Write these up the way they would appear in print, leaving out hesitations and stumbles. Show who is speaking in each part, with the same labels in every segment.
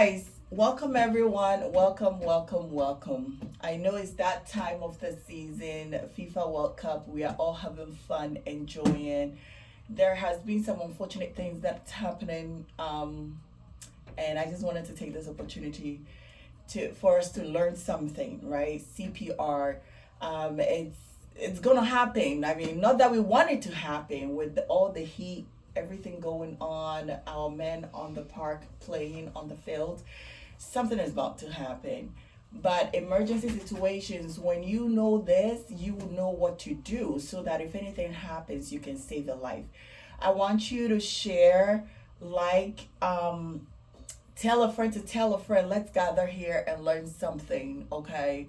Speaker 1: Guys, welcome everyone. Welcome. I know it's that time of the season, FIFA World Cup. We are all having fun, enjoying. There has been some unfortunate things that's happening, and I just wanted to take this opportunity to for us to learn something, right? CPR. It's gonna happen. I mean, not that we want it to happen with all the heat, everything going on, our men on the park playing on the field. Something is about to happen. But emergency situations, when you know this, you will know what to do so that if anything happens, you can save a life. I want you to share, tell a friend to tell a friend. Let's gather here and learn something, okay?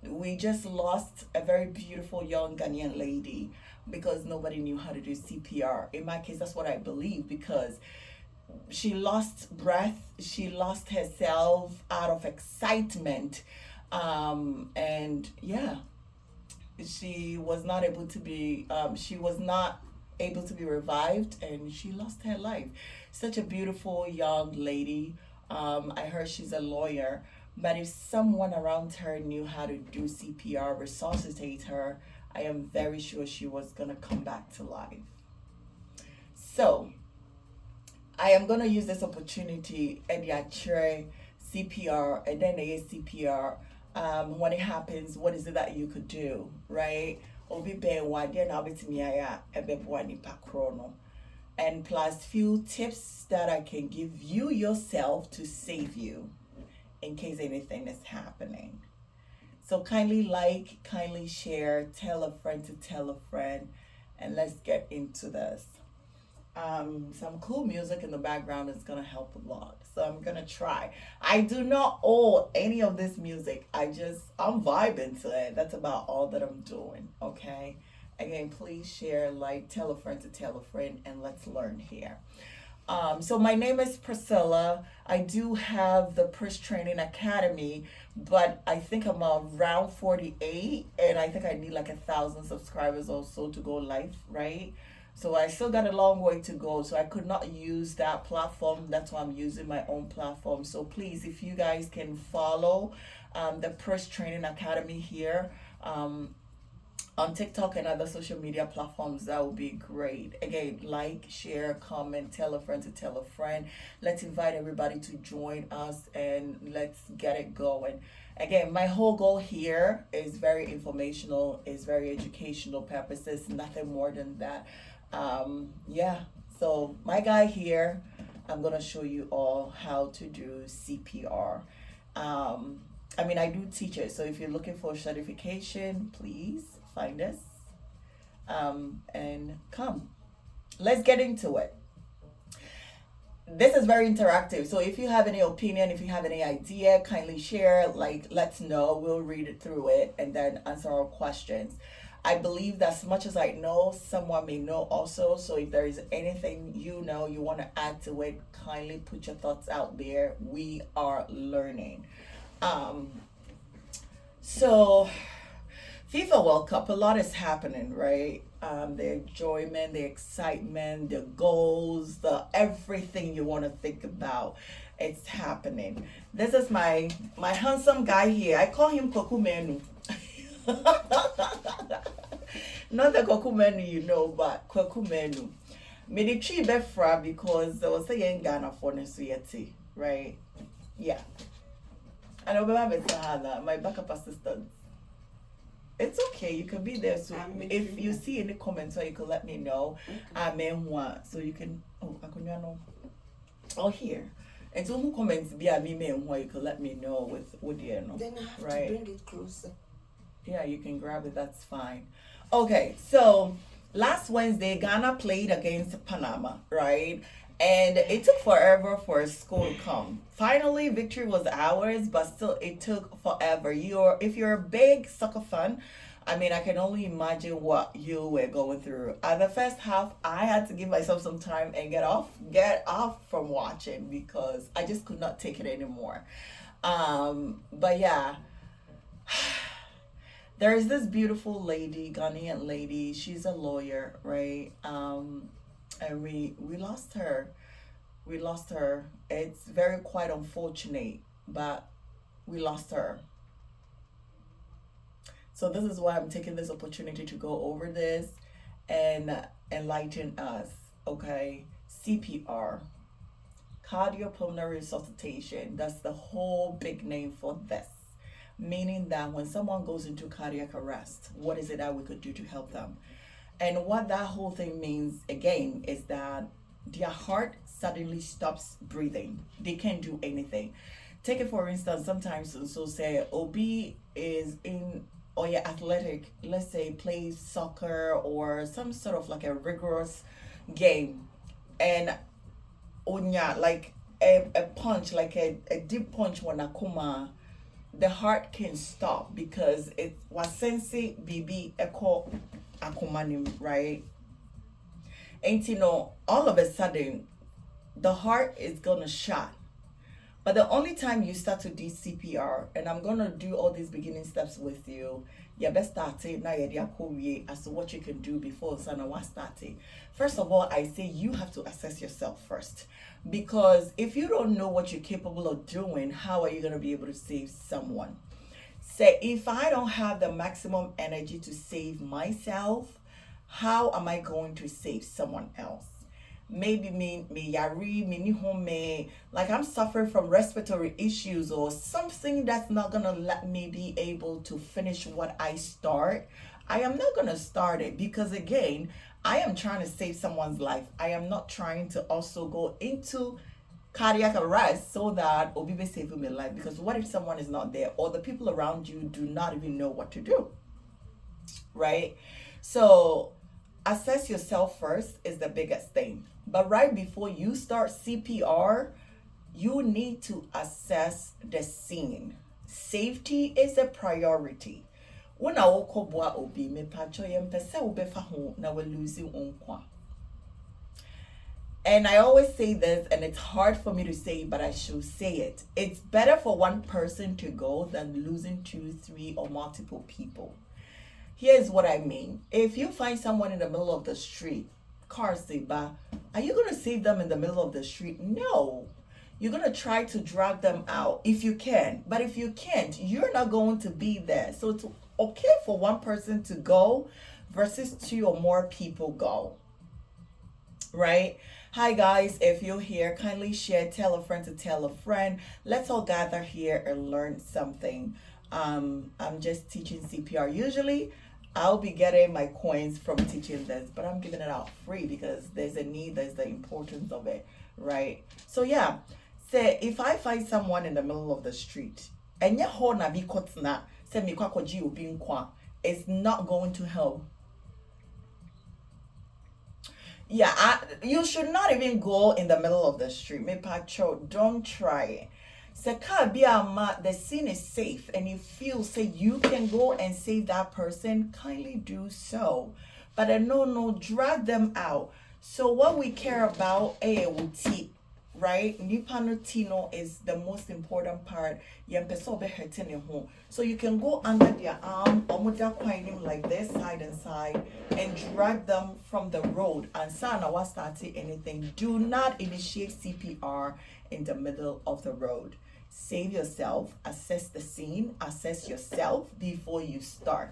Speaker 1: We just lost a very beautiful young Ghanaian lady because nobody knew how to do CPR. In my case, that's what I believe because she lost breath, she lost herself out of excitement. And yeah, she was not able to be revived and she lost her life. Such a beautiful young lady. I heard she's a lawyer, but if someone around her knew how to do CPR, resuscitate her, I am very sure she was gonna come back to life. So I am gonna use this opportunity and try CPR and then they CPR. When it happens, what is it that you could do, right? Obi be wadi na obetimi aya ebebo nipa krono. And plus few tips that I can give you yourself to save you in case anything is happening. So kindly share, tell a friend to tell a friend, and let's get into this. Some cool music in the background is gonna help a lot. So I'm gonna try. I do not owe any of this music. I'm vibing to it. That's about all that I'm doing. Okay. Again, please share, tell a friend to tell a friend, and let's learn here. So my name is Priscilla. I do have the Priss Training Academy, but I think I'm around 48, and I think I need like 1,000 subscribers or so to go live, right? So I still got a long way to go. So I could not use that platform. That's why I'm using my own platform. So please, if you guys can follow the Priss Training Academy here, on TikTok and other social media platforms, that would be great. Again, share, comment, tell a friend to tell a friend. Let's invite everybody to join us and let's get it going. Again, my whole goal here is very informational, is very educational purposes, nothing more than that. Yeah, so my guy here, I'm gonna show you all how to do CPR. I do teach it, so if you're looking for certification, please find us and come. Let's get into it. This is very interactive, so if you have any opinion, if you have any idea, kindly share, let's know. We'll read it through it and then answer our questions. I believe that as much as I know, someone may know also. So if there is anything you know you want to add to it, kindly put your thoughts out there. We are learning. So FIFA World Cup, a lot is happening, right? The enjoyment, the excitement, the goals, the everything you want to think about, it's happening. This is my handsome guy here. I call him Kokumenu. Not the Kokumenu you know, but Kokumenu. Medichi Befra because there was a young Ghana for Nesuyeti, right? Yeah. And I'll be my backup assistant. It's okay, you can be there. So if you see any comments, or you can let me know. Okay. So you can here. And so who comments be a me you can let me know with you know.
Speaker 2: Then I have
Speaker 1: right?
Speaker 2: to bring it closer.
Speaker 1: Yeah, you can grab it, that's fine. Okay, so last Wednesday Ghana played against Panama, right? And it took forever for a score to come. Finally, victory was ours, but still it took forever. If you're a big soccer fan, I can only imagine what you were going through. The first half, I had to give myself some time and get off from watching because I just could not take it anymore. But yeah, there is this beautiful lady, Ghanaian lady. She's a lawyer, right? And we lost her. We lost her. It's very quite unfortunate, but we lost her. So this is why I'm taking this opportunity to go over this and enlighten us. Okay, CPR, Cardiopulmonary Resuscitation. That's the whole big name for this. Meaning that when someone goes into cardiac arrest, what is it that we could do to help them? And what that whole thing means, again, is that their heart suddenly stops breathing. They can't do anything. Take it for instance, sometimes, so say OB is in, or yeah, athletic, let's say plays soccer or some sort of like a rigorous game, and onya like a punch, like a deep punch when akuma, the heart can stop because it was sensei BB echo akumanim, right? And you know, all of a sudden the heart is gonna shut. But the only time you start to do CPR, and I'm gonna do all these beginning steps with you, you best start it now as to what you can do before Sana was starting. First of all, I say you have to assess yourself first. Because if you don't know what you're capable of doing, how are you gonna be able to save someone? Say if I don't have the maximum energy to save myself, how am I going to save someone else? Maybe me yari me ni home me, like I'm suffering from respiratory issues or something that's not gonna let me be able to finish what I start. I am not gonna start it because again, I am trying to save someone's life. I am not trying to also go into cardiac arrest so that Obi be saving my life, because what if someone is not there or the people around you do not even know what to do, right? So assess yourself first is the biggest thing. But right before you start CPR, you need to assess the scene. Safety is a priority. When I walk up obi me pacho yempese ubefa ho na we losing unkwa. And I always say this, and it's hard for me to say, but I should say it. It's better for one person to go than losing 2, 3, or multiple people. Here's what I mean. If you find someone in the middle of the street, car seba, are you going to save them in the middle of the street? No. You're going to try to drag them out if you can. But if you can't, you're not going to be there. So it's okay for one person to go versus 2 or more people go. Right? Hi guys, if you're here, kindly share, tell a friend to tell a friend. Let's all gather here and learn something. I'm just teaching CPR. Usually I'll be getting my coins from teaching this, but I'm giving it out free because there's a need, there's the importance of it, right? So yeah, say if I find someone in the middle of the street and it's not going to help. Yeah, you should not even go in the middle of the street. Don't try it. The scene is safe and you feel say you can go and save that person, kindly do so. But no, drag them out. So what we care about, right? Nipano Tino is the most important part. So you can go under their arm, like this, side and side, and drag them from the road. And sana was starting anything. Do not initiate CPR in the middle of the road. Save yourself, assess the scene, assess yourself before you start.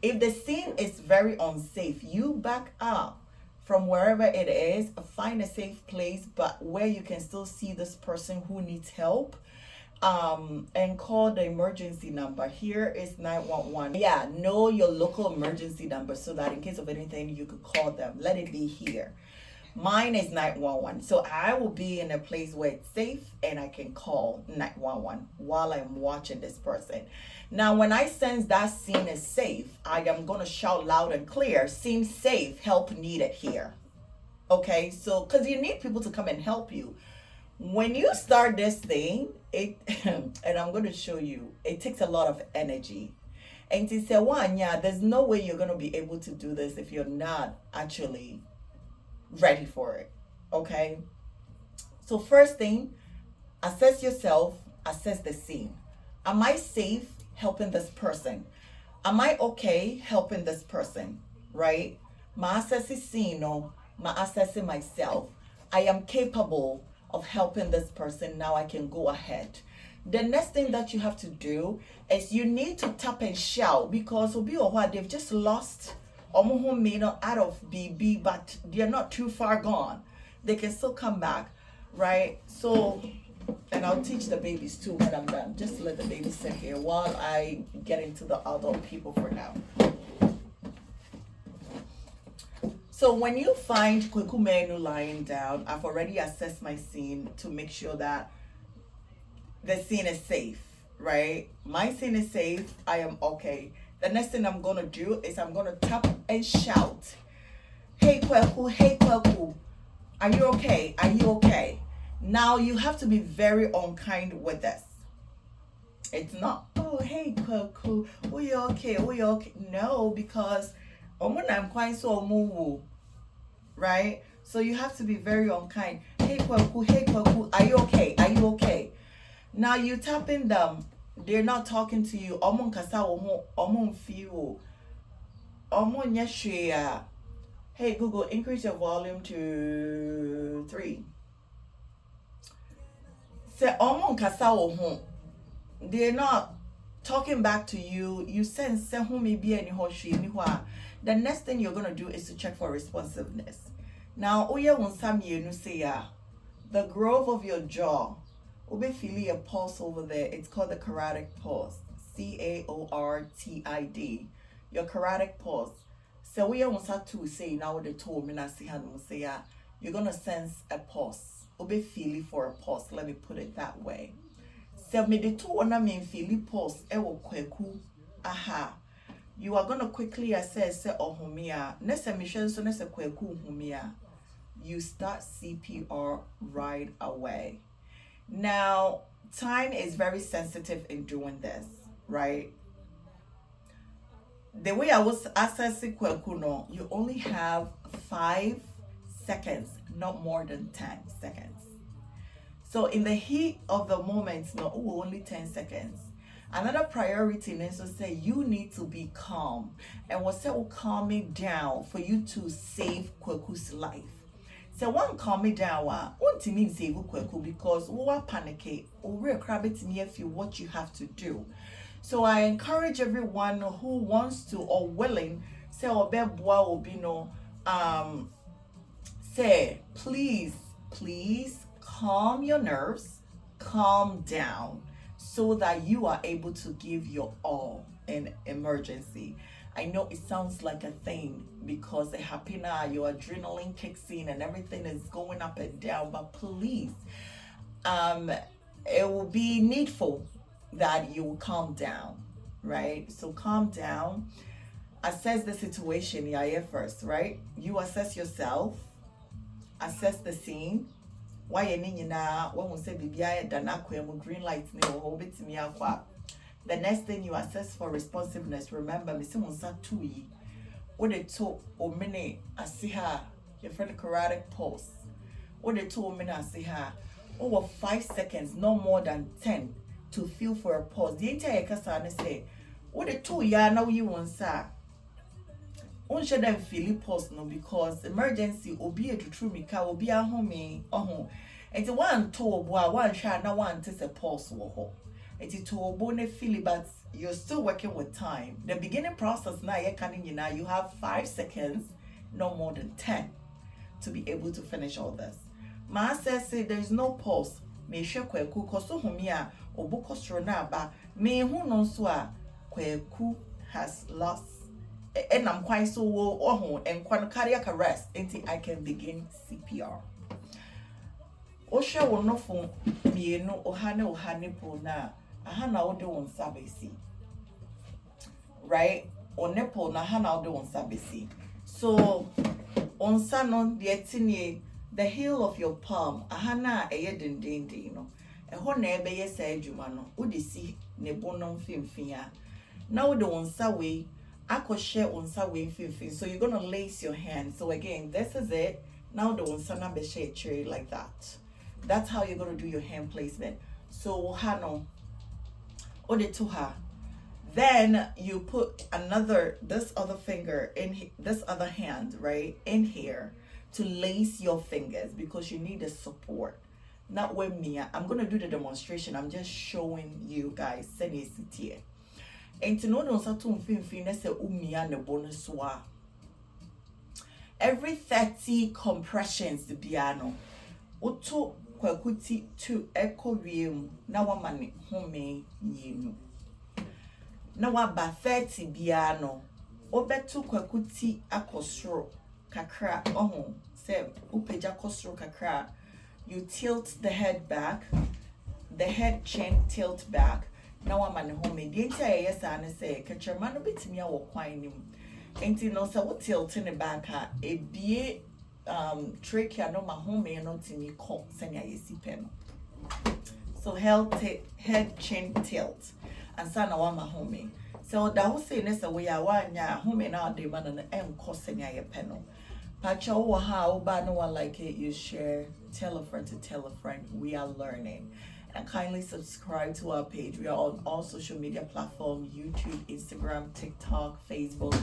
Speaker 1: If the scene is very unsafe, you back up from wherever it is, find a safe place, but where you can still see this person who needs help, and call the emergency number. Here is 911. Yeah, know your local emergency number so that in case of anything, you could call them. Let it be here. Mine is 911. So I will be in a place where it's safe and I can call 911 while I'm watching this person. Now, when I sense that scene is safe, I am going to shout loud and clear, scene safe, help needed here. Okay, so because you need people to come and help you. When you start this thing, and I'm going to show you, it takes a lot of energy. And to say, there's no way you're going to be able to do this if you're not actually ready for it. Okay, so first thing, assess yourself, assess the scene. Am I safe helping this person? Am I okay helping this person? Right? Ma assessing scene, no, ma assessing myself. I am capable of helping this person. Now I can go ahead. The next thing that you have to do is you need to tap and shout, because obi or what, they've just lost out of BB, but they're not too far gone. They can still come back, right? So, and I'll teach the babies too when I'm done. Just let the babies sit here while I get into the adult people for now. So when you find Kweku Menu lying down, I've already assessed my scene to make sure that the scene is safe, right? My scene is safe. I am okay. The next thing I'm going to do is I'm going to tap and shout, hey Kweku, are you okay? Are you okay? Now you have to be very unkind with this. It's not, oh, hey Kweku, are you okay? Are you okay? No, because I'm quite so moo, right? So you have to be very unkind. Hey Kweku, are you okay? Are you okay? Now you tapping them, they're not talking to you. Hey Google, increase your volume to 3. Say they're not talking back to you. You sense the next thing you're gonna do is to check for responsiveness. Now, the grove of your jaw. Ube feeling a pulse over there. It's called the carotid pulse. CAORTID. Your carotid pulse. So we want to say now the told me say you're gonna sense a pulse. Ube feeling for a pulse. Let me put it that way. So me the two na mean feeling pulse. Ewo kweku. Aha. You are gonna quickly assess ohumia. Nese mission so nese kweku humia. You start CPR right away. Now, time is very sensitive in doing this, right? The way I was assessing Kwekuno, you only have 5 seconds, not more than 10 seconds. So in the heat of the moment, only 10 seconds. Another priority is to say you need to be calm. And what will calm me down for you to save Kweku's life. So one calm me down, won't mean save Kweku, because we panic or we're crabbing me if you what you have to do. So I encourage everyone who wants to or willing say say please calm your nerves, calm down, so that you are able to give your all in emergency. I know it sounds like a thing because it happened now, your adrenaline kicks in and everything is going up and down, but please, it will be needful that you calm down, right? So calm down, assess the situation first, right? You assess yourself, assess the scene. Why when we say green light, the next thing you assess for responsiveness. Remember, me simonsa tui. What they told omene asiha your friend carotid pulse. What they told omene asiha over 5 seconds, no more than 10, to feel for a pulse. The entire kasane say, what they told ya now you want sa. On should them feel pulse no, because emergency obi a true mika obi a home and the one told one shot now one takes a pulse wo. It's to obone feel, but you're still working with time. The beginning process now you have 5 seconds, no more than 10, to be able to finish all this. Ma says there is no pulse. Me share Kweku koso humia obuko strona ba me hu no so a Kweku has lost. And I'm quite so and cardiac arrest until I can begin CPR. Osha will no phone me no ohane po na. Ahana ode on sabesi, right? On nepo na hana ode on sabesi. So on sanon the heel of your palm. Ahana eye dendende no. Eho na ebe ye sa adwuma no. Udi si ne bonom fimfia. Now ode on sawe, ako share on sawe fimfin. So you're gonna lace your hand. So again, this is it. Now the on sana be share cherry like that. That's how you're gonna do your hand placement. So hano. To her. Then you put this other finger in this other hand, right, in here to lace your fingers, because you need a support. Not when me. I'm gonna do the demonstration. I'm just showing you guys. Send it here. And to know those two things, the bonus wa. Every 30 compressions the piano. Oto kwakuti to echo wiem. Na wa mani home yinu. Na wa ba 30 piano. Obetu kwakuti akosro kakra oho. Se upeja kosro kakra. You tilt the head back, the head chin tilt back. Now I'm at home. The entire yes, I say, catch your man a bit me or quine. Ain't you know, so what tilting the back? A be trick, I know my home and not in me call, send ya see pen. So head chin tilt, and son, I want my home. So that was saying this away, I want ya home and out the man and the M costing ya panel. Pacha or how bad no one like it, you share, tell a friend to tell a friend. We are learning. And kindly subscribe to our page. We are on all social media platforms, YouTube, Instagram, TikTok, Facebook,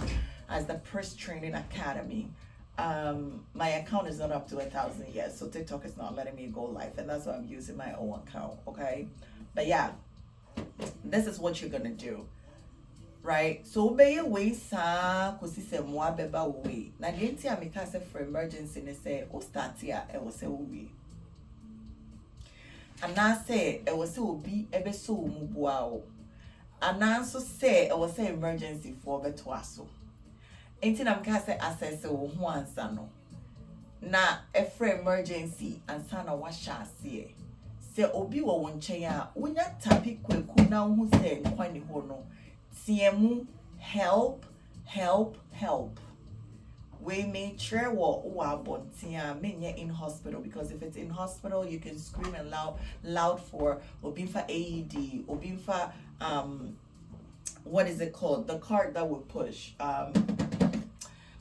Speaker 1: as the Priss Training Academy. My account is not up to 1,000 yet, so TikTok is not letting me go live, and that's why I'm using my own account, okay? But yeah, this is what you're gonna do. Right, so obey your way, sa kusi se mwa beba way. Na dienti amikase for emergency ne say o start here e wo say we. Ana say e wo say obi ebe so mu bua o. Ana so say e wo say emergency for beto aso. Enti na mikase assess wo ho ansa no. Na e for emergency ansa na wa sha ase. Se obi wo wonchen a wonya tapi kwaku na ho say nkwani ho no. CMU, help. We make sure we're in hospital, because if it's in hospital, you can scream and loud for Obinfa AED, Obinfa what is it called? The cart that will push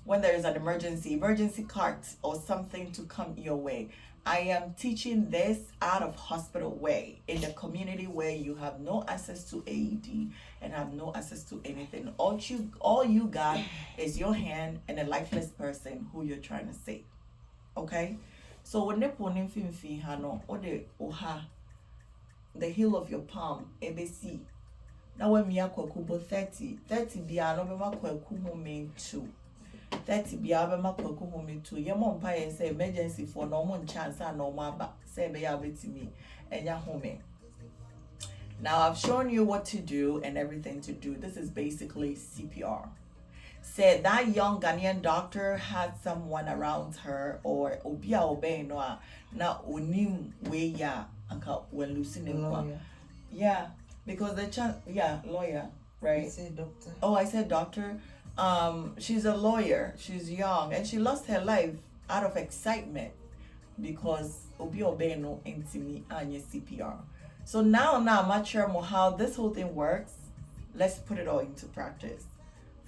Speaker 1: when there is an emergency cart or something to come your way. I am teaching this out of hospital way, in the community where you have no access to AED and have no access to anything. All you got is your hand and a lifeless person who you're trying to save. Okay? So when they put in hano or the heel of your palm, ABC. Now when we are kwakubo 30 biano bema kwakubo main 2. 30 biabema kwaku home to your mom pie say emergency for normal chance and normal back say be to me and your home. Now I've shown you what to do and everything to do. This is basically CPR. Said that young Ghanaian doctor had someone around her or obia obey no na unim we ya anka when losing yeah, because the lawyer, right?
Speaker 2: You said doctor.
Speaker 1: Oh, I said doctor. She's a lawyer, she's young, and she lost her life out of excitement because Obi Obeno intimi anya CPR. So now I'm not sure how this whole thing works. Let's put it all into practice.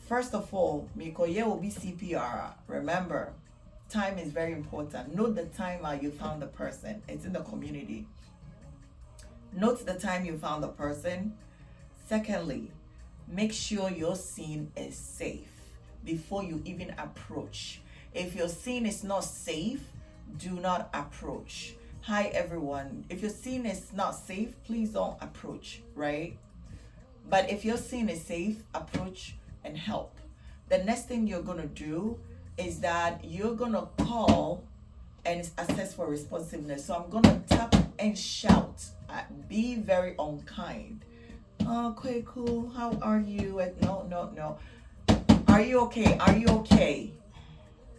Speaker 1: First of all, Mikoye will be CPR. Remember, time is very important. Note the time you found the person. It's in the community. Note the time you found the person. Secondly, make sure your scene is safe before you even approach. If your scene is not safe, do not approach. Hi everyone. If your scene is not safe, please don't approach, right? But if your scene is safe, approach and help. The next thing you're gonna do is that you're gonna call and assess for responsiveness. So I'm gonna tap and shout. Be very unkind. Oh, Kweku, how are you? No. Are you okay? Are you okay?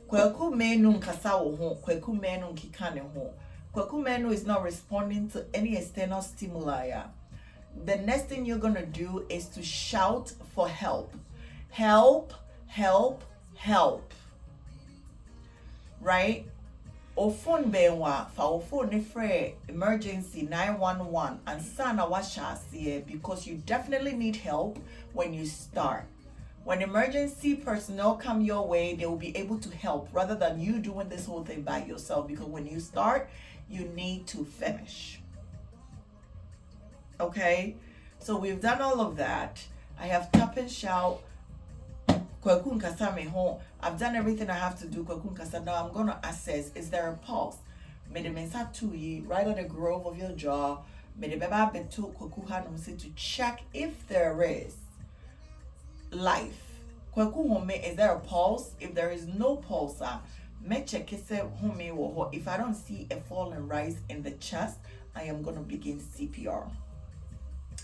Speaker 1: Kweku menu nkasa wo ho. Kweku menu nkikane ho. Kweku menu is not responding to any external stimuli. The next thing you're gonna do is to shout for help. Help. Right? O phone benwa fa o phone free emergency 911 and sana washa because you definitely need help when you start. When emergency personnel come your way, they will be able to help rather than you doing this whole thing by yourself, because when you start, you need to finish. Okay? So we've done all of that. I have tap and shout. I've done everything I have to do. Now I'm going to assess, is there a pulse? Mede me nsa to yi right on the grove of your jaw. Mede beba beto kwaku hanom say to check if there is life. Kwaku home, is there a pulse? If there is no pulse, me check home. If I don't see a fall and rise in the chest, I am gonna begin CPR.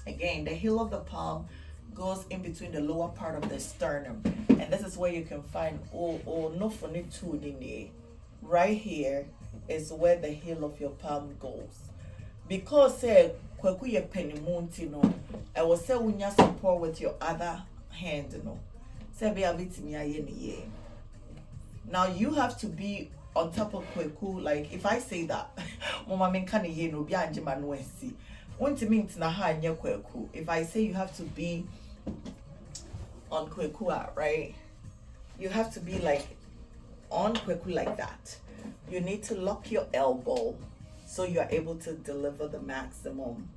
Speaker 1: Again, the heel of the palm goes in between the lower part of the sternum, and this is where you can find no funny two in there. Right here is where the heel of your palm goes. Because kwaku ye penimounti no, I will say when you support with your other hand no. Say be a bit me. Now you have to be on top of kwaku. Like if I say that, mama men can ye no be anjima no esi. Want to mean na ha anya kwaku. If I say you have to be on kwaku, right? You have to be like on kwaku like that. You need to lock your elbow so you are able to deliver the maximum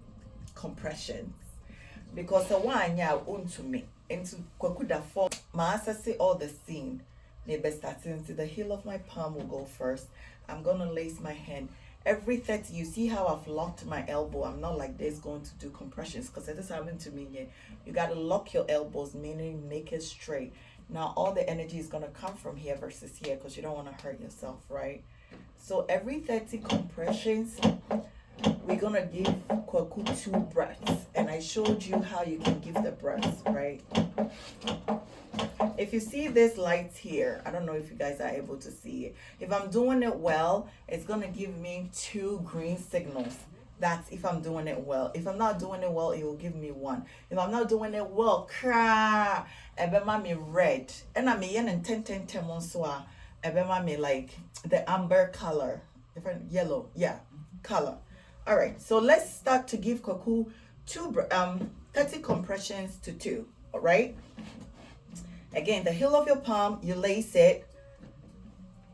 Speaker 1: compressions. Because the one ya to me into kwaku da form, ma say all the scene. Maybe starting to the heel of my palm will go first. I'm gonna lace my hand. Every 30, you see how I've locked my elbow. I'm not like this going to do compressions because it has happened to me here. You got to lock your elbows, meaning make it straight. Now all the energy is going to come from here versus here because you don't want to hurt yourself, right? So every 30 compressions, we're going to give kwaku 2 breaths. And I showed you how you can give the breaths, right? If you see this light here, I don't know if you guys are able to see it. If I'm doing it well, it's going to give me 2 green signals. That's if I'm doing it well. If I'm not doing it well, it will give me 1. If I'm not doing it well, cry, ebema me red. And I'm in 10 monswa, ebema me like the amber color, different yellow, yeah, color. All right, so let's start to give kwaku 30 compressions to 2, all right? Again, the heel of your palm, you lace it,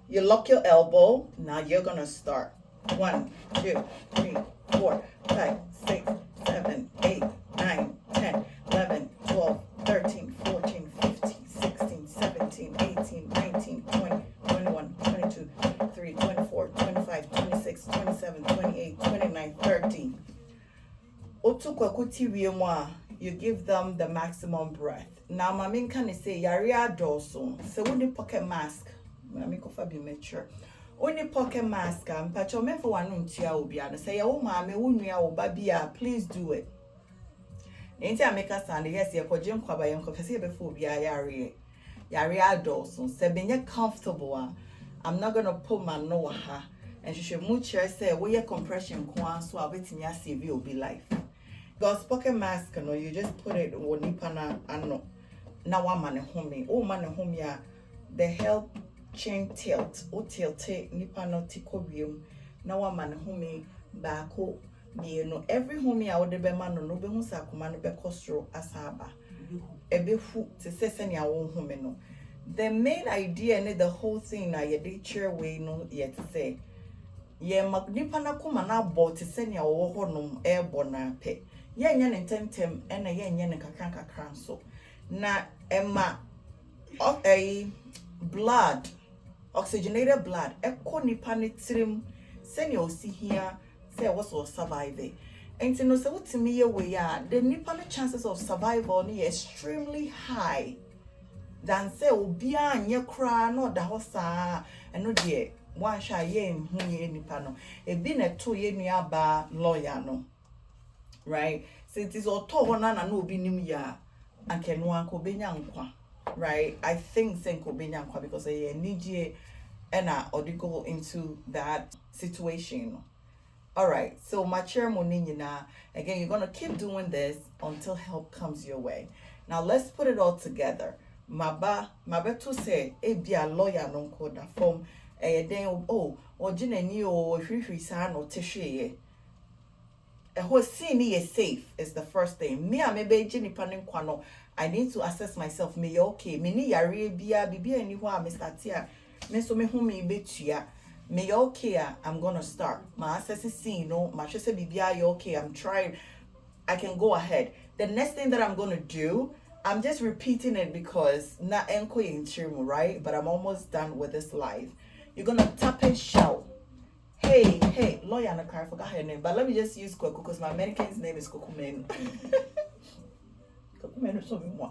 Speaker 1: you lock your elbow. Now you're gonna start. 1, 2, 3, 4, 5, 6, 7, 8, 9, 10, 11, 12, 13, 14, 15, 16, 17, 18, 19, 20, 21, 22, 23, 24, 25, 26, 27, 28, 29, 30. You give them the maximum breath. Now, my main can say, Yaria dorsum. So, when you pocket mask, I make of a be mature. Only pocket mask, and patch me for one untia will be and say, oh, mammy, babia, please do it. Ain't I make us and yes, you're Jim Quaba and Coffee before be a Yaria dorsum. Say, being comfortable. I'm not gonna put my noah, and she should much say, we your compression, so I'll bet in your CV will be life. God's pocket mask, no, you just put it on nipana and no. Now one man home, oh man home ya, the help chain tilt, o tilt nipano tikobium. Now one man home bako, me no every home ya would be man no be hunsa command be costro asaba. Ebe fu to say send ya own home no. The main idea and the whole thing na ye de chair way no yet to say. Ye magnipana kuma na bought to send ya honum airborne na pe. Ye nyan tentem ena ye nyan kakran so na emma blood oxygenated blood ekọ nipa ne tirim send you see here say what was survive and no say wotimi ye we ya the nipa chances of survival ni extremely high than say obi anye kra no da ho saa eno de wan sha ye hu ye nipa no e bi na to ye nua ba lawyer no. Right? So it is all na no be nim ya anke no anko benya nkwa. Right? I think senko benya nkwa because I need ena or go into that situation. All right. So my ceremony na again you're going to keep doing this until help comes your way. Now let's put it all together. Maba to say e bia lawyer no ko da form den o jinani o hwehwe sa no tehwe. A whole scene is safe is the first thing. Me, I'm a baby nipanin kwano. I need to assess myself. Me okay. Me ni yare bia bibia anywhere Mr. Tia. Me so me home me betia. Me okay. I'm gonna start. My assess scene no. My say bibia you okay. I'm trying. I can go ahead. The next thing that I'm gonna do, I'm just repeating it because not enko in chirimu, right? But I'm almost done with this live. You're gonna tap and shout. Hey, lawyer, I forgot her name, but let me just use Kweku because my American's name is Kokumen. Kokumen is something more.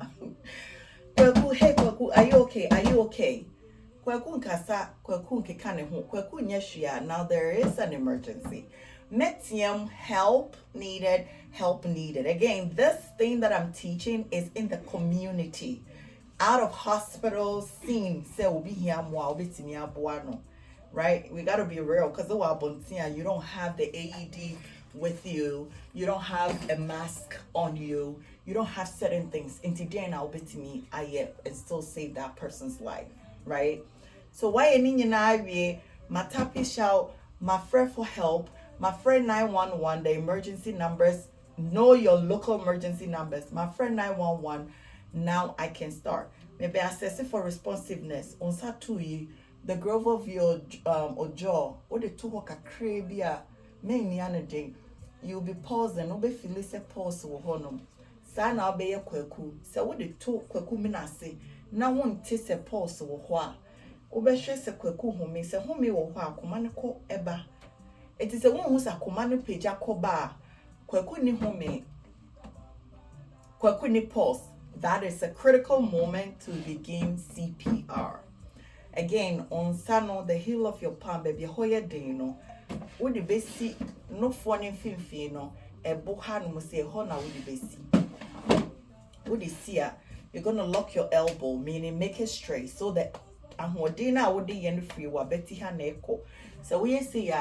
Speaker 1: Kweku, hey Kweku, are you okay? Are you okay? Kweku nkasa, Kweku nkekane ho, Kweku nyeshia. Now there is an emergency. Metium, help needed. Again, this thing that I'm teaching is in the community. Out of hospital scene, say will be here more, right? We gotta be real, because you don't have the AED with you, you don't have a mask on you, you don't have certain things. And today now to me, and still save that person's life, right? So why any my tapi shout, my friend for help, my friend 911, the emergency numbers, know your local emergency numbers, my friend 911. Now I can start. Maybe assess it for responsiveness. On Satui, the growth of your jaw, or the two hoka crabia, many anything. You'll be pausing, no be feeling say pause or honum. Sana obey a kweku. So what the two kweku minase. Now one taste a pause or hua. Obeshes a kweku home, say home or hua, comanako eba. It is a one who's a command page a koba. Kweku ni home. Kweku ni pause. That is a critical moment to begin CPR. Again, on sano, the heel of your palm, baby, hoya dino. Would the basic no funny finfino, a bohan must say hona would the basic. Would you see you're gonna lock your elbow, meaning make it straight so that I'm would the end free wa betty haneko. So we see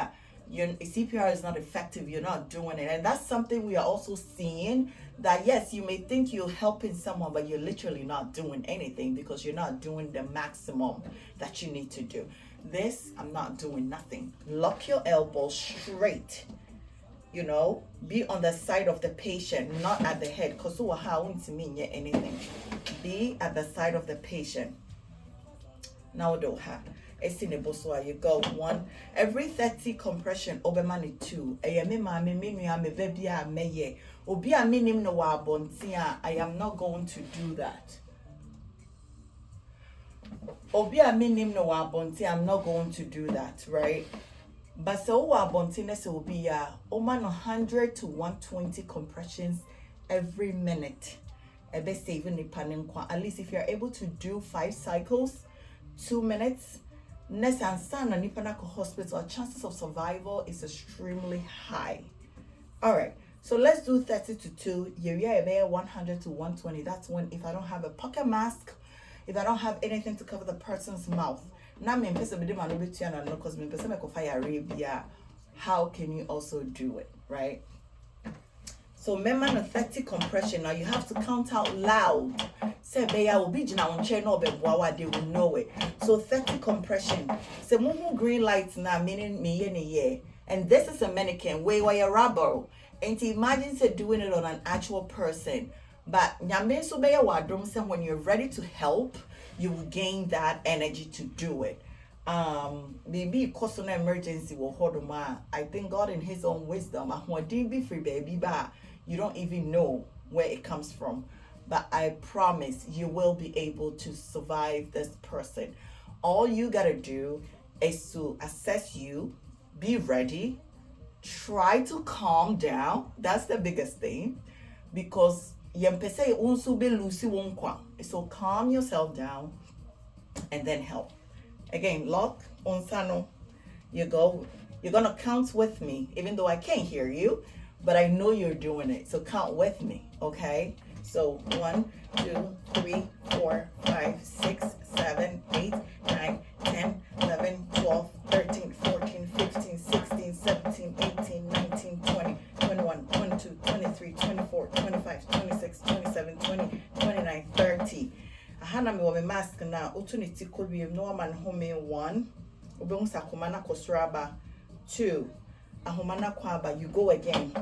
Speaker 1: your CPR is not effective, you're not doing it. And that's something we are also seeing, that yes, you may think you're helping someone, but you're literally not doing anything because you're not doing the maximum that you need to do. This, I'm not doing nothing. Lock your elbow straight. Be on the side of the patient, not at the head. Because how won't mean anything. Be at the side of the patient. Now do have. It's in a boso, you go 1 every 30 compression over money 2. I am not going to do that. I'm not going to do that, right? But so abontiness will be 100 to 120 compressions every minute. At least if you're able to do 5 cycles, 2 minutes. Next and stand on Nipanako hospital, chances of survival is extremely high. All right, so let's do 30 to 2. Yeah, 100 to 120. That's when if I don't have a pocket mask, if I don't have anything to cover the person's mouth. Now me because how can you also do it, right? So remember the 30 compression. Now you have to count out loud. Say beya will be jina on channel be boawa, they will know it. So 30 compression. Say mumu green lights now meaning me in a year. And this is a mannequin way where you rubber. And to imagine say doing it on an actual person. But nyambe so beya wadrum say when you're ready to help, you will gain that energy to do it. Maybe cause an emergency will hold on. I think God in his own wisdom, be free baby ba. You don't even know where it comes from. But I promise you will be able to survive this person. All you gotta do is to assess you, be ready, try to calm down. That's the biggest thing. Because so calm yourself down and then help. Again, lock on sano. You go. You're gonna count with me, even though I can't hear you, but I know you're doing it. So count with me, okay? So 1, 2, 3, 4, 5, 6, 7, 8, 9, 10, 11, 12, 13, 14, 15, 16, 17, 18, 19, 20, 21, 22, 23, 24, 25, 26, 27, 20, 29, 30. Ahana me wa mask na utuniti kolbi no man home 1. Obeng sakumana kosraba 2. Ahumana kwaba, you go again.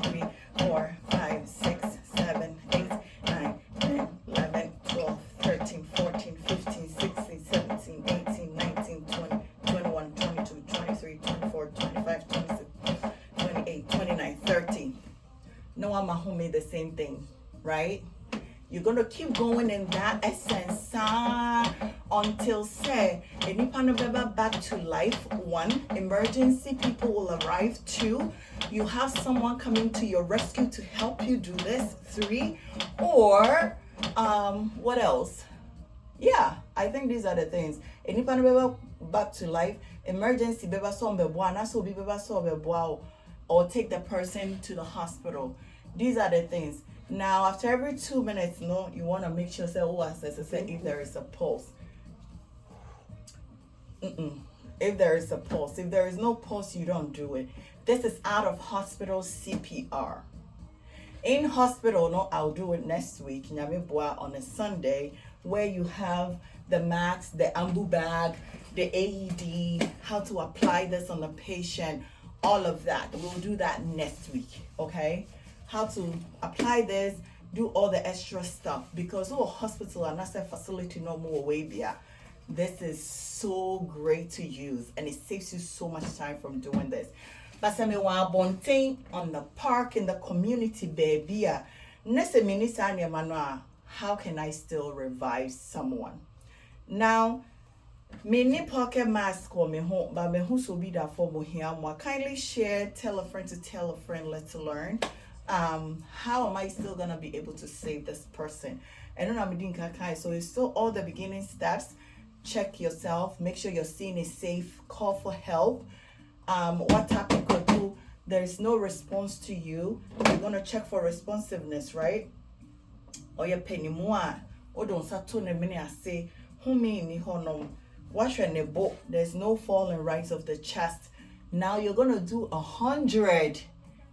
Speaker 1: 3, 4, 5, 6, 7, 8, 9, 10, 11, 12, 13, 14, 15, 16, 17, 18, 19, 20, 21, 22, 23, 24, 25, 26, 28, 29, 30. No one home the same thing, right? You're going to keep going in that essence until say back to life. 1, emergency people will arrive. 2, you have someone coming to your rescue to help you do this. 3, or what else? Yeah, I think these are the things. Back to life, emergency or take the person to the hospital. These are the things. Now, after every 2 minutes, no, you want to make sure if there is a pulse. If there is a pulse. If there is no pulse, you don't do it. This is out of hospital CPR. In hospital, no, I'll do it next week, on a Sunday, where you have the mask, the ambu bag, the AED, how to apply this on the patient, all of that. We'll do that next week, okay? How to apply this, do all the extra stuff, because hospital and that's a facility no more way there. This is so great to use, and it saves you so much time from doing this. But some on the park in the community, baby. How can I still revive someone? Now, mini pocket mask or me home, but me who so be that for me here. Kindly share, tell a friend to tell a friend, let's learn. How am I still gonna be able to save this person? And then I'm doing kakai, so it's still all the beginning steps. Check yourself, make sure your scene is safe, call for help. What topic could do? There's no response to you. You're gonna check for responsiveness, right? Or your penny more, or don't saturn a minute. I say, who mean me honor? Wash your nebo. There's no falling right of the chest. Now you're gonna do 100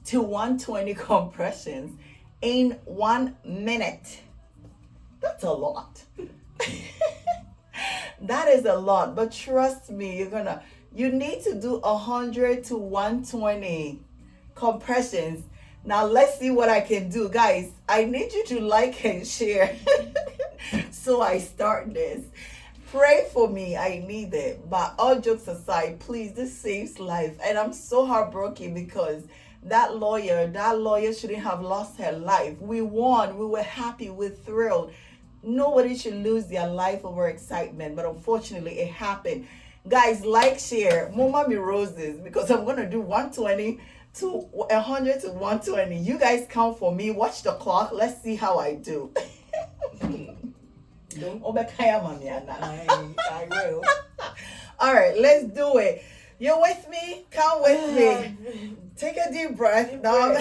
Speaker 1: to 120 compressions in 1 minute. That's a lot. That is a lot, but trust me, you need to do 100 to 120 compressions. Now let's see what I can do. Guys, I need you to like and share. So I start this. Pray for me, I need it. But all jokes aside, please, this saves life. And I'm so heartbroken because that lawyer shouldn't have lost her life. We won, we were happy, we're thrilled. Nobody should lose their life over excitement, but unfortunately it happened. Guys, like, share, Mama me roses, because I'm gonna do 120 to 100 to 120. You guys count for me, watch the clock, let's see how I do. I will. All right, let's do it. You're with me? Come with me. Take a deep breath. Now,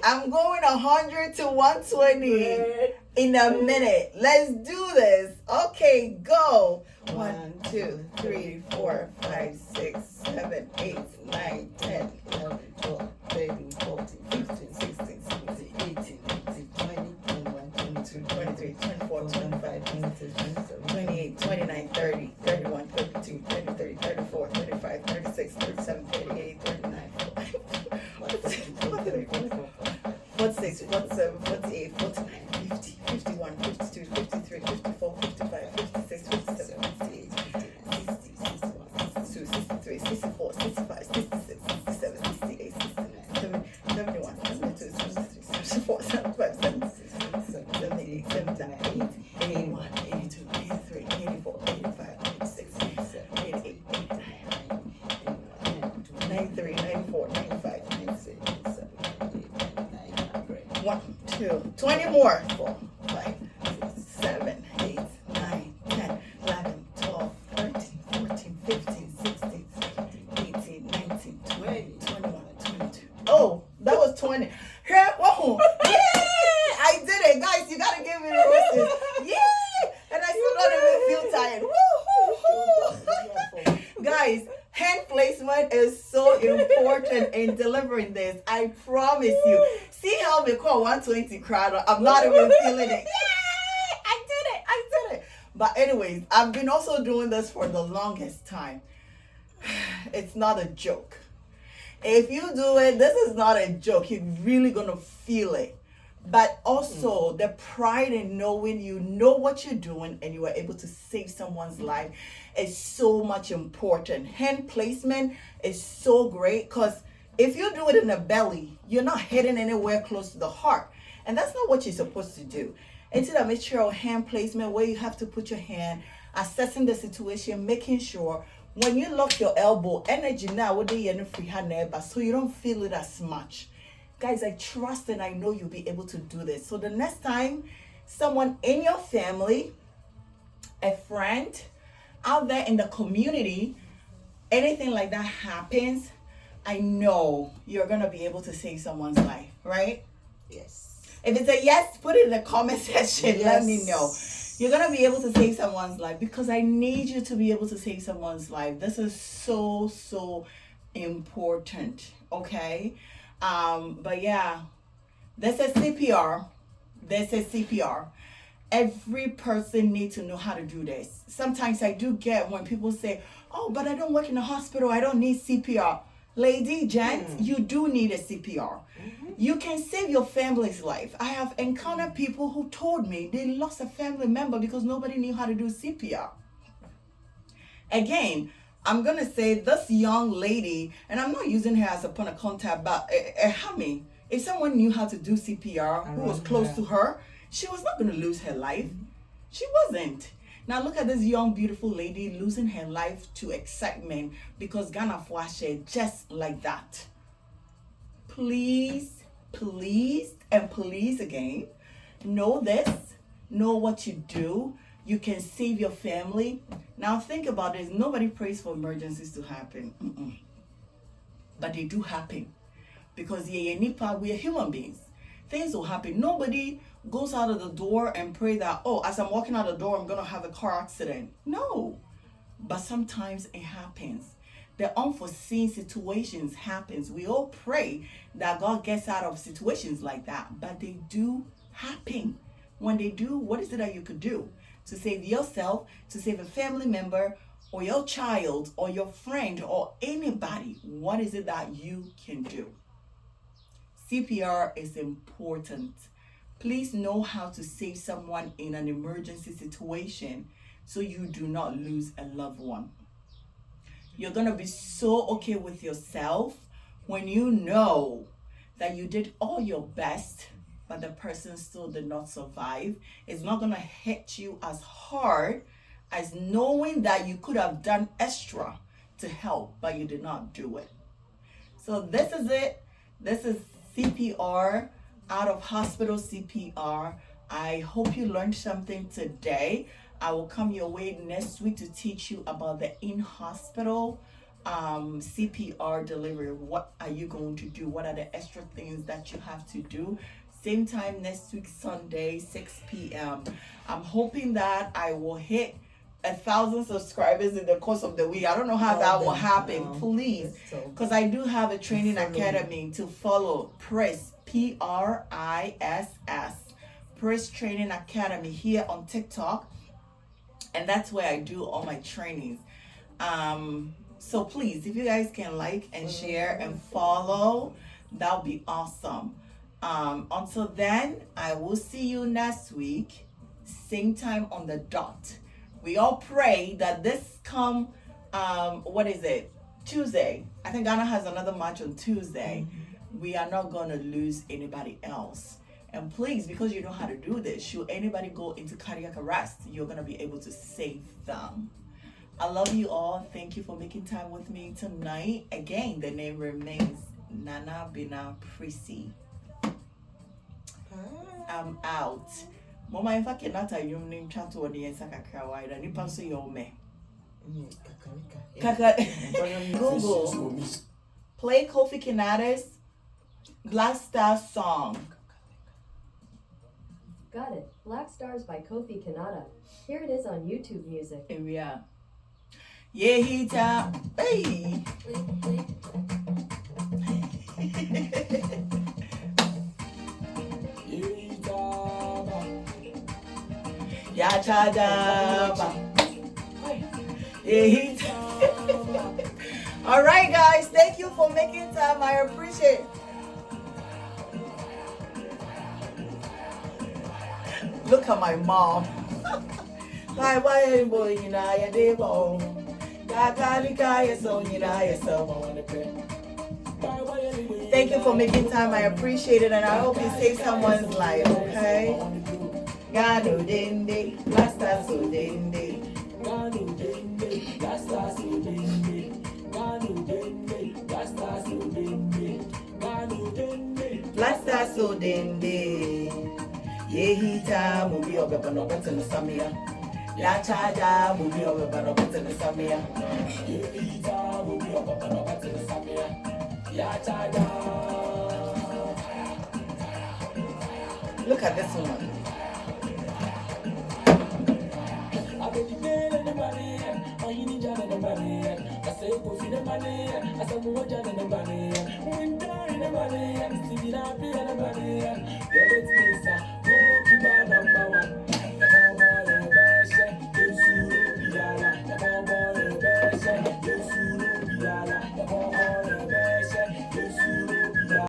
Speaker 1: I'm going 100 to 120 in a minute. Let's do this. Okay, go. 1, 2, 3, 4, 5, 6, 7, 8, 9, 10, 11, 12, 13, 14, 15, 16, 17, 18, 19, 20, 21, 22, 23, 24, 25, 26, 27, 28, 29, 30, 31, 32, 33, 34, 35, 36, 37, 38, 39, 46, 47, 48, 49, 50, 51, 52, 53, 54, 55, 56, 57, 58, 60, 61, 62, 63, 64, 65, 66, 67, 68, 69, 71, 72, 73, 74, 75, 76, 77, 78, 79, 80, 81, 82, 83, 84, 85, 86, 87, 88, 89, 93, 94, 95, 96, 97, 98, 1, 2, 20 more. 4, 5, 6, 7, 8, 9, 10, 11, 12, 13, 14, 15, 16, 17, 18, 19, 20, 21, 22. Oh, that was 20. Here, whoa. Yeah, I did it. Guys, you gotta give me the roses. Yeah, and I still don't even feel tired. Woo. Guys, hand placement is so important in delivering this. I promise you. See how we call 120 crowd. I'm not even feeling it. Yeah, I did it. But anyways, I've been also doing this for the longest time. It's not a joke. If you do it, this is not a joke. You're really gonna feel it. But also the pride in knowing you know what you're doing and you are able to save someone's life is so much important. Hand placement is so great because if you do it in the belly, you're not hitting anywhere close to the heart. And that's not what you're supposed to do. Into that make sure hand placement where you have to put your hand, assessing the situation, making sure when you lock your elbow, energy now what they in free hand but so you don't feel it as much. Guys, I trust and I know you'll be able to do this. So the next time someone in your family, a friend out there in the community, anything like that happens, I know you're gonna be able to save someone's life, right?
Speaker 2: Yes.
Speaker 1: If it's a yes, put it in the comment section.
Speaker 2: Yes.
Speaker 1: Let me know. You're gonna be able to save someone's life because I need you to be able to save someone's life. This is so important. Okay. But yeah, this is CPR. This is CPR. Every person needs to know how to do this. Sometimes I do get when people say, oh, but I don't work in a hospital, I don't need CPR. Lady, gent, you do need a CPR. You can save your family's life. I have encountered people who told me they lost a family member because nobody knew how to do CPR. Again, I'm going to say this young lady, and I'm not using her as a point of contact, but Hami, if someone knew how to do CPR who was close to her, she was not going to lose her life. She wasn't. Now look at this young, beautiful lady losing her life to excitement because Ghana Fuashe just like that. Please, and please again, know this, know what you do. You can save your family. Now think about this. Nobody prays for emergencies to happen. But they do happen. Because we are human beings. Things will happen. Nobody goes out of the door and pray that, oh, as I'm walking out the door, I'm going to have a car accident. No. But sometimes it happens. The unforeseen situations happens. We all pray that God gets out of situations like that. But they do happen. When they do, what is it that you could do to save yourself, to save a family member, or your child, or your friend, or anybody? What is it that you can do? CPR is important. Please know how to save someone in an emergency situation so you do not lose a loved one. You're going to be so okay with yourself when you know that you did all your best, but the person still did not survive. It's not going to hit you as hard as knowing that you could have done extra to help, but you did not do it. So this is it. This is CPR, out of hospital CPR. I hope you learned something today. I will come your way next week to teach you about the in-hospital CPR delivery. What are you going to do? What are the extra things that you have to do? Same time next week, Sunday, 6 p.m. I'm hoping that I will hit 1,000 subscribers in the course of the week. I don't know how that will happen. Please, because I do have a training academy to follow. Priss, Priss, Priss Training Academy here on TikTok, and that's where I do all my trainings. So please, if you guys can like and share and follow, that would be awesome. Until then, I will see you next week, same time on the dot. We all pray that this come, Tuesday. I think Ghana has another match on Tuesday. We are not going to lose anybody else. And please, because you know how to do this, should anybody go into cardiac arrest, you're going to be able to save them. I love you all. Thank you for making time with me tonight. Again, the name remains Nana Bina Prissy. I'm out. Mama, if I cannot tell you name chat to the Sakaka wide, and you pass your me. Google. Play Kofi Kinata's Black Star song.
Speaker 3: Got it. Black Stars by Kofi Kinata. Here it is on YouTube Music.
Speaker 1: Here we are. Yeah, he tap. Hey. Ya cha da ba. All right, guys. Thank you for making time. I appreciate it. Look at my mom. Thank you for making time. I appreciate it, and I hope you save someone's life, okay? Gano dende, blaster so dende.
Speaker 2: Gano dende, blaster so dende. Gano dende, blaster so dende. Gano dende,
Speaker 1: Blaster so dende. Ye hita mubi obe no better no samia. Ya chaja mubi obe no better no samia.
Speaker 2: ye ita mubi oba no better the samia. Ya chaga.
Speaker 1: Look at this one.
Speaker 2: I bet you feel in the money. Oh, you need John in the money. I say go for the money. I say go John in the money. Winter in the money. Still in the money. You're